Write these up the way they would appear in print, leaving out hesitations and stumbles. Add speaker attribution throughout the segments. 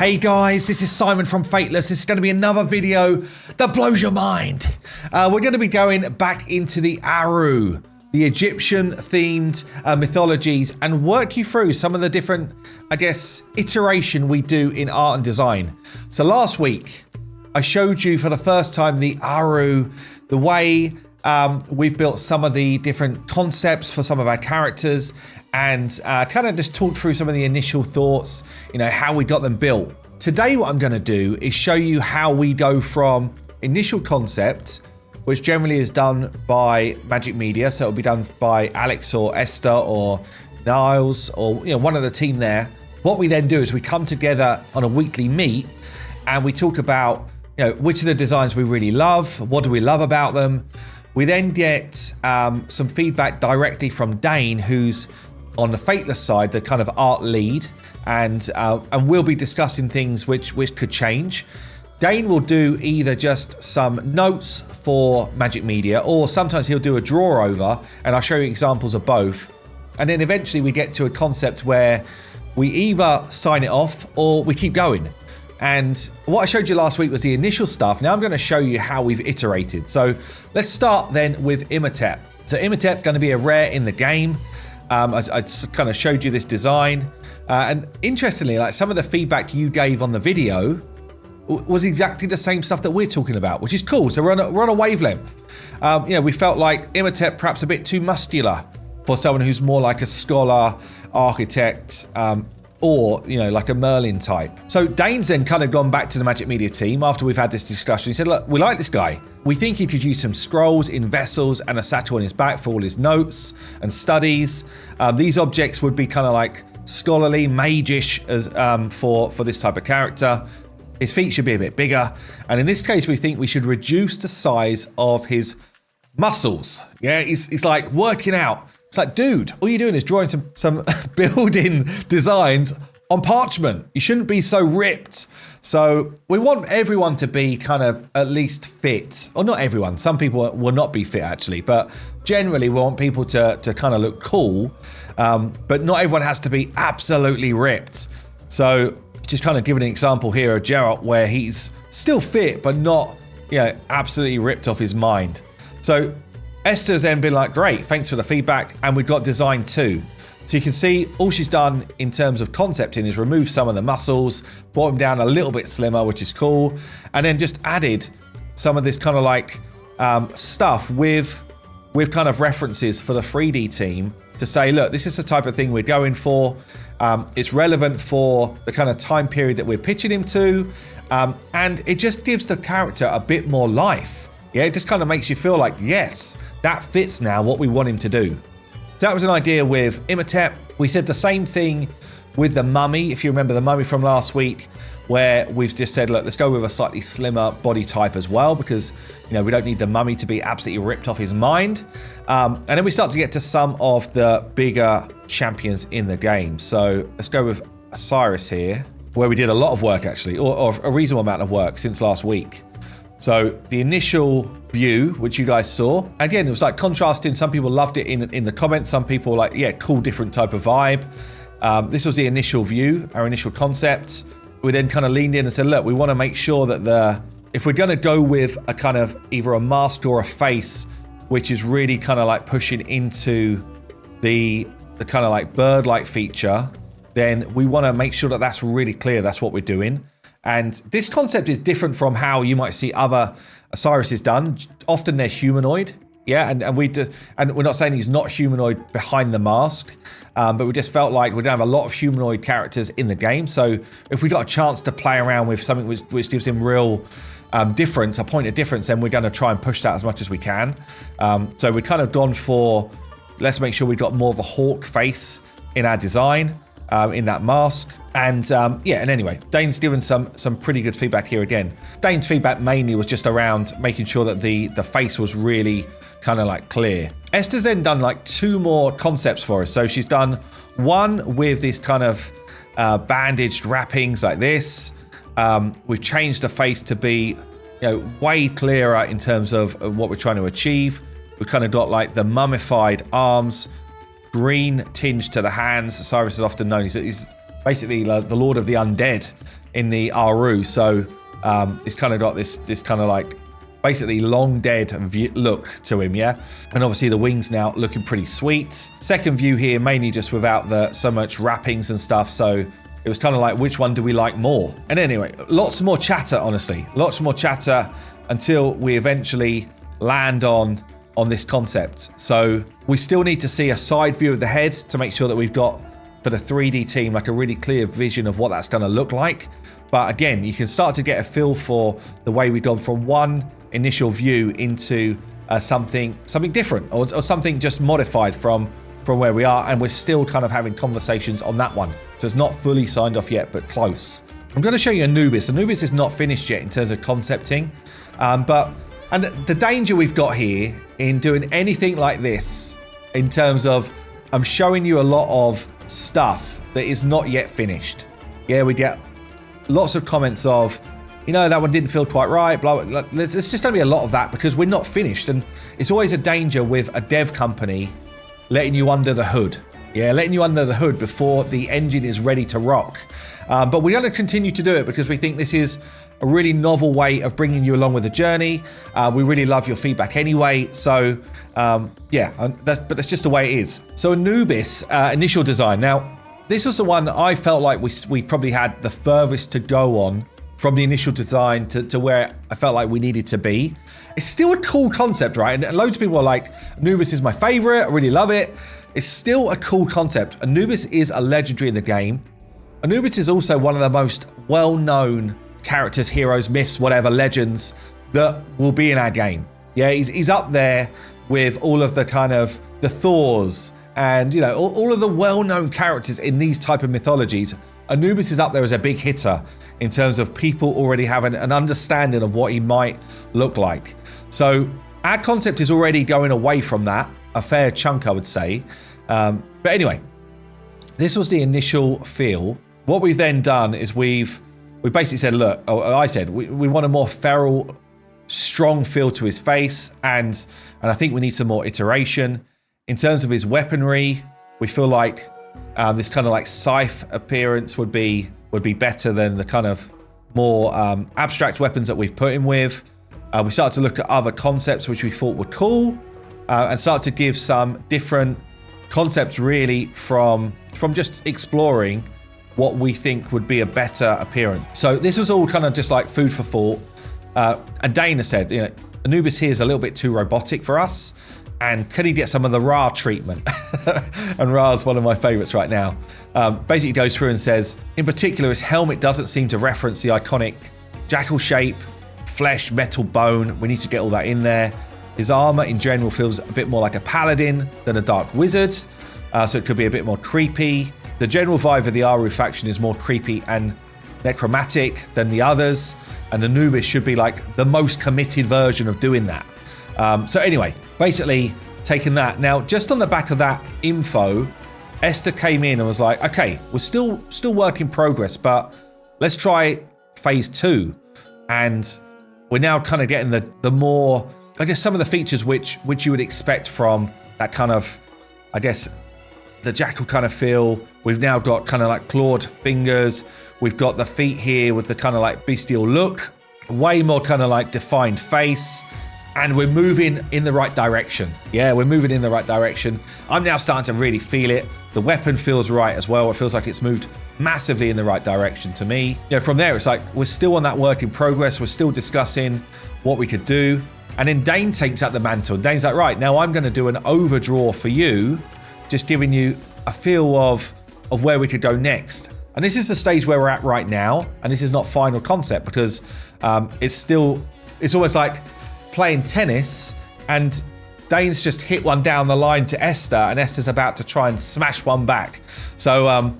Speaker 1: Hey guys, this is Simon from Fateless. This is going to be another video that blows your mind. We're going to be going back into the Aru, the Egyptian-themed mythologies, and work you through some of the different, I guess, iteration we do in art and design. So last week, I showed you for the first time the Aru, the way we've built some of the different concepts for some of our characters, and kind of just talked through some of the initial thoughts, you know, how we got them built. Today, what I'm going to do is show you how we go from initial concept, which generally is done by Magic Media, so it'll be done by Alex or Esther or Niles or one of the team there. What we then do is we come together on a weekly meet and we talk about which of the designs we really love, what do we love about them. We then get some feedback directly from Dane, who's on the Fateless side, the kind of art lead, and we'll be discussing things which could change. Dane will do either just some notes for Magic Media, or sometimes he'll do a draw over, and I'll show you examples of both. And then eventually we get to a concept where we either sign it off or we keep going. And what I showed you last week was the initial stuff. Now I'm going to show you how we've iterated. So let's start then with Imhotep. So Imhotep going to be a rare in the game. I kind of showed you this design. And interestingly, like some of the feedback you gave on the video was exactly the same stuff that we're talking about, which is cool. So we're on a wavelength. We felt like Imhotep perhaps a bit too muscular for someone who's more like a scholar, architect, or like a Merlin type. So Dane's then kind of gone back to the Magic Media team after we've had this discussion. He said, look, we like this guy. We think he could use some scrolls in vessels and a satchel on his back for all his notes and studies. These objects would be kind of like scholarly, mage-ish as, for this type of character. His feet should be a bit bigger. And in this case, we think we should reduce the size of his muscles. Yeah, he's like working out. It's like, dude, all you're doing is drawing some building designs on parchment. You shouldn't be so ripped. So we want everyone to be kind of at least fit. Or not everyone. Some people will not be fit, actually. But generally, we want people to kind of look cool. But not everyone has to be absolutely ripped. So just kind of giving an example here of Geralt, where he's still fit, but not absolutely ripped off his mind. So Esther's then been like, great, thanks for the feedback. And we've got design too. So you can see all she's done in terms of concepting is remove some of the muscles, brought them down a little bit slimmer, which is cool. And then just added some of this kind of like stuff with kind of references for the 3D team to say, look, this is the type of thing we're going for. It's relevant for the kind of time period that we're pitching him to. And it just gives the character a bit more life. Yeah, it just kind of makes you feel like, yes, that fits now what we want him to do. So that was an idea with Imhotep. We said the same thing with the mummy. If you remember the mummy from last week, where we've just said, look, let's go with a slightly slimmer body type as well, because we don't need the mummy to be absolutely ripped off his mind. And then we start to get to some of the bigger champions in the game. So let's go with Osiris here, where we did a lot of work actually, or a reasonable amount of work since last week. So the initial view, which you guys saw, again, it was like contrasting. Some people loved it in the comments. Some people like, yeah, cool, different type of vibe. This was the initial view, our initial concept. We then kind of leaned in and said, look, we want to make sure that if we're going to go with a kind of either a mask or a face, which is really kind of like pushing into the kind of like bird-like feature, then we want to make sure that that's really clear. That's what we're doing. And this concept is different from how you might see other Osiris done. Often they're humanoid, yeah, and we're not saying he's not humanoid behind the mask, but we just felt like we don't have a lot of humanoid characters in the game. So if we got a chance to play around with something which gives him real difference, a point of difference, then we're going to try and push that as much as we can. So we've kind of gone for, let's make sure we've got more of a hawk face in our design. In that mask. And and anyway, Dane's given some pretty good feedback here again. Dane's feedback mainly was just around making sure that the face was really kind of like clear. Esther's then done like 2 more concepts for us. So she's done one with this kind of bandaged wrappings like this. We've changed the face to be way clearer in terms of what we're trying to achieve. We've kind of got like the mummified arms, green tinge to the hands. Osiris is often known. He's basically the Lord of the Undead. in the Aru. So it's kind of got this kind of like basically long dead look to him, yeah? And obviously the wings now looking pretty sweet. Second view here, mainly just without so much wrappings and stuff. So it was kind of like, which one do we like more? And anyway, lots more chatter, honestly. Lots more chatter until we eventually land on this concept. So we still need to see a side view of the head to make sure that we've got, for the 3D team, like a really clear vision of what that's going to look like. But again, you can start to get a feel for the way we've gone from one initial view into something different, or something just modified from where we are, and we're still kind of having conversations on that one. So it's not fully signed off yet, but close. I'm going to show you Anubis. Anubis is not finished yet in terms of concepting, and the danger we've got here in doing anything like this, in terms of I'm showing you a lot of stuff that is not yet finished. Yeah, we get lots of comments of, you know, that one didn't feel quite right, blah, blah, blah. There's just going to be a lot of that because we're not finished. And it's always a danger with a dev company letting you under the hood. Yeah, letting you under the hood before the engine is ready to rock. But we're going to continue to do it because we think this is a really novel way of bringing you along with the journey. We really love your feedback anyway. So yeah, but that's just the way it is. So Anubis, initial design. Now, this was the one I felt like we probably had the furthest to go on from the initial design to where I felt like we needed to be. It's still a cool concept, right? And loads of people are like, Anubis is my favorite, I really love it. It's still a cool concept. Anubis is a legendary in the game. Anubis is also one of the most well-known characters, heroes, myths, whatever, legends that will be in our game. Yeah, he's up there with all of the kind of the Thors and, you know, all of the well-known characters in these type of mythologies. Anubis is up there as a big hitter in terms of people already having an understanding of what he might look like. So our concept is already going away from that, a fair chunk, I would say. But anyway, this was the initial feel. What we've then done is we basically said, look, I said, we want a more feral, strong feel to his face, and I think we need some more iteration. In terms of his weaponry, we feel like this kind of like scythe appearance would be better than the kind of more abstract weapons that we've put him with. We started to look at other concepts which we thought were cool, and start to give some different concepts really from just exploring what we think would be a better appearance. So this was all kind of just like food for thought. And Dana said, you know, Anubis here is a little bit too robotic for us. And can he get some of the Ra treatment? And Ra's one of my favorites right now. Basically goes through and says, in particular, his helmet doesn't seem to reference the iconic jackal shape, flesh, metal, bone. We need to get all that in there. His armor in general feels a bit more like a paladin than a dark wizard. So it could be a bit more creepy. The general vibe of the Aru faction is more creepy and necromantic than the others. And Anubis should be like the most committed version of doing that. So anyway, basically taking that. Now, just on the back of that info, Esther came in and was like, okay, we're still work in progress, but let's try phase 2. And we're now kind of getting the more, I guess, some of the features which you would expect from that kind of, I guess, the jackal kind of feel. We've now got kind of like clawed fingers. We've got the feet here with the kind of like bestial look, way more kind of like defined face. And we're moving in the right direction. Yeah, we're moving in the right direction. I'm now starting to really feel it. The weapon feels right as well. It feels like it's moved massively in the right direction to me. You know, from there, it's like we're still on that work in progress. We're still discussing what we could do. And then Dane takes out the mantle. Dane's like, right, now I'm going to do an overdraw for you, just giving you a feel of where we could go next. And this is the stage where we're at right now. And this is not final concept because it's almost like playing tennis, and Dane's just hit one down the line to Esther, and Esther's about to try and smash one back. So,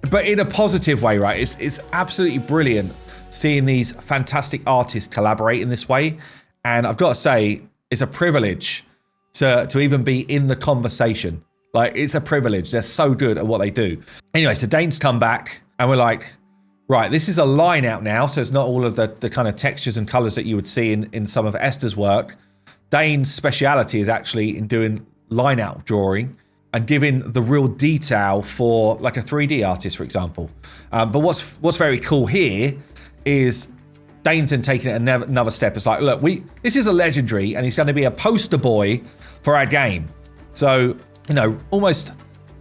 Speaker 1: but in a positive way, right? It's absolutely brilliant seeing these fantastic artists collaborate in this way. And I've got to say, it's a privilege to even be in the conversation. Like, it's a privilege. They're so good at what they do. Anyway, so Dane's come back, and we're like, right, this is a line out now, so it's not all of the kind of textures and colors that you would see in some of Esther's work. Dane's speciality is actually in doing line out drawing. and giving the real detail for like a 3D artist, for example. But what's very cool here is Dane's then taking it another step. It's like, look, this is a legendary, and he's going to be a poster boy for our game. So, almost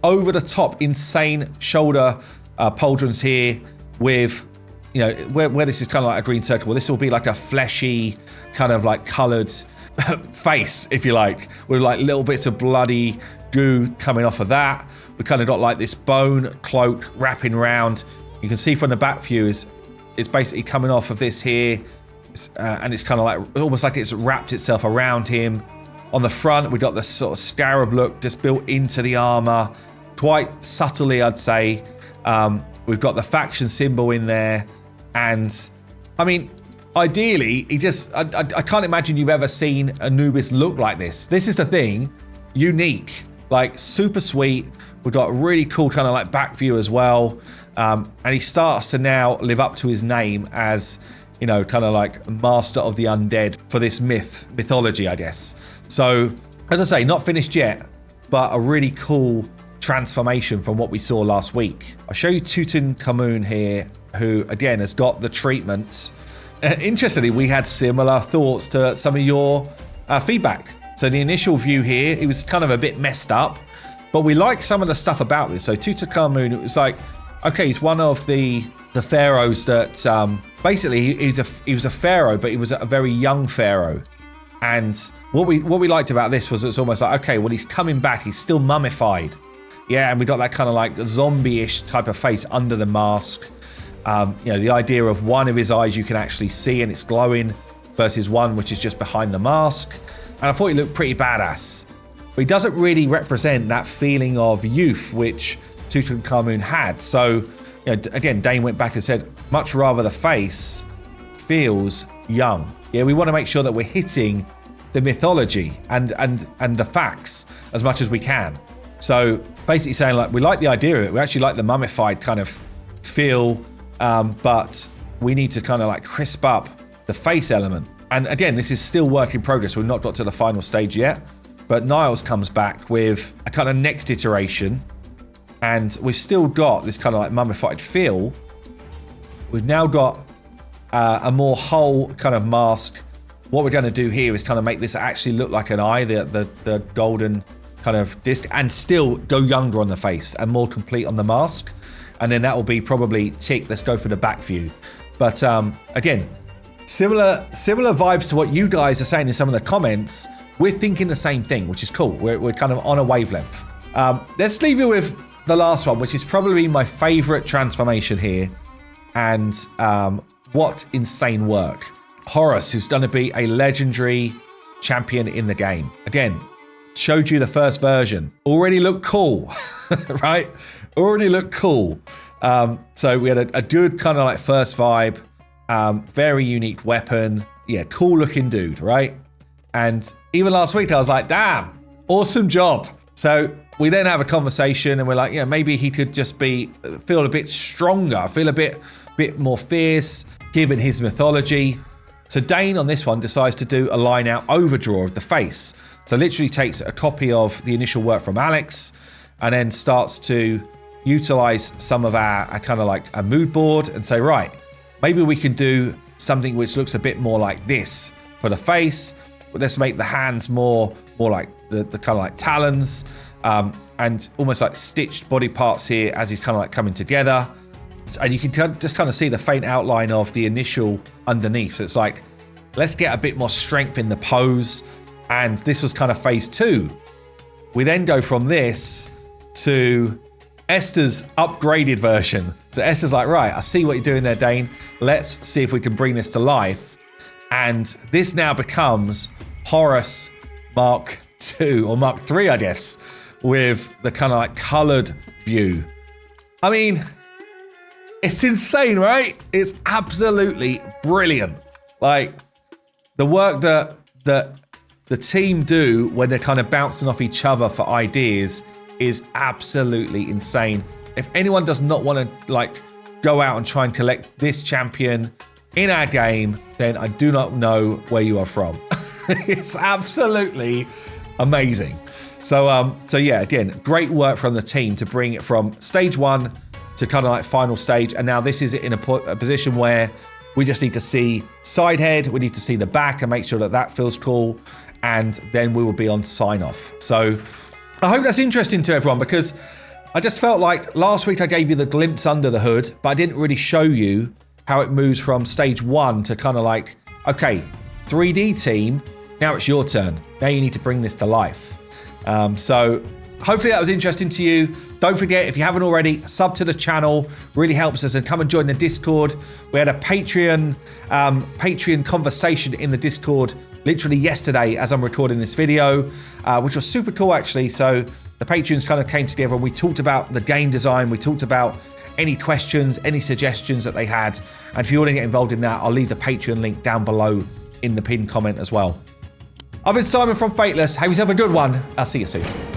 Speaker 1: over the top, insane shoulder pauldrons here with, where this is kind of like a green circle. This will be like a fleshy, kind of like coloured face, if you like, with like little bits of bloody goo coming off of that. We kind of got like this bone cloak wrapping around. You can see from the back view it's basically coming off of this here, and it's kind of like almost like it's wrapped itself around him. On the front, we've got this sort of scarab look just built into the armor, quite subtly, I'd say. We've got the faction symbol in there, and I mean, ideally, I can't imagine you've ever seen Anubis look like this. This is the thing, unique, like super sweet. We've got a really cool kind of like back view as well. And he starts to now live up to his name as, kind of like master of the undead for this mythology, I guess. So, as I say, not finished yet, but a really cool transformation from what we saw last week. I'll show you Tutankhamun here, who, again, has got the treatment. Interestingly, we had similar thoughts to some of your feedback. So the initial view here, it was kind of a bit messed up, but we like some of the stuff about this. So Tutankhamun, it was like, okay, he's one of the pharaohs that basically he was a pharaoh, but he was a very young pharaoh. And what we liked about this was it's almost like, okay, well, he's coming back, he's still mummified. Yeah, and we got that kind of like zombie-ish type of face under the mask. The idea of one of his eyes you can actually see and it's glowing versus one which is just behind the mask. And I thought he looked pretty badass. But he doesn't really represent that feeling of youth which Tutankhamun had. So, again, Dane went back and said, much rather the face feels young. Yeah, we want to make sure that we're hitting the mythology and the facts as much as we can. So basically saying, like, we like the idea of it. We actually like the mummified kind of feel, but we need to kind of like crisp up the face element. And again, this is still work in progress. We've not got to the final stage yet, but Niles comes back with a kind of next iteration, and we've still got this kind of like mummified feel. We've now got a more whole kind of mask. What we're going to do here is kind of make this actually look like an eye, the golden kind of disc, and still go younger on the face and more complete on the mask. And then that will be probably tick. Let's go for the back view. But again, similar vibes to what you guys are saying in some of the comments. We're thinking the same thing, which is cool. We're kind of on a wavelength. Let's leave you with the last one, which is probably my favorite transformation here. And what insane work. Horus, who's going to be a legendary champion in the game. Again, showed you the first version. Already looked cool, right? Already looked cool. So we had a good kind of like first vibe. Very unique weapon. Yeah, cool looking dude, right? And even last week I was like, damn, awesome job. So we then have a conversation and we're like, maybe he could just feel a bit stronger, feel a bit more fierce, given his mythology. So Dane on this one decides to do a line out overdraw of the face. So literally takes a copy of the initial work from Alex and then starts to utilize some of our kind of like a mood board and say, right, maybe we can do something which looks a bit more like this for the face. But let's make the hands more like the kind of like talons, and almost like stitched body parts here as he's kind of like coming together. And you can just kind of see the faint outline of the initial underneath. So it's like, let's get a bit more strength in the pose. And this was kind of phase 2. We then go from this to Esther's upgraded version. So Esther's like, right, I see what you're doing there, Dane. Let's see if we can bring this to life. And this now becomes Horus Mark 2 or Mark 3, I guess, with the kind of like colored view. I mean, it's insane, right? It's absolutely brilliant. Like the work that the team do when they're kind of bouncing off each other for ideas is absolutely insane. If anyone does not want to like go out and try and collect this champion in our game, then I do not know where you are from. It's absolutely amazing. So yeah, again, great work from the team to bring it from stage 1 to kind of like final stage. And now this is in a position where we just need to see side head. We need to see the back and make sure that that feels cool. And then we will be on sign off. So I hope that's interesting to everyone, because I just felt like last week I gave you the glimpse under the hood, but I didn't really show you how it moves from stage 1 to kind of like, okay, 3D team, now it's your turn. Now you need to bring this to life. So hopefully that was interesting to you. Don't forget, if you haven't already, sub to the channel. Really helps us, and come and join the Discord. We had a Patreon conversation in the Discord literally yesterday as I'm recording this video, which was super cool actually. So the Patreons kind of came together and we talked about the game design. We talked about any questions, any suggestions that they had. And if you want to get involved in that, I'll leave the Patreon link down below in the pinned comment as well. I've been Simon from Fateless. Have yourself a good one. I'll see you soon.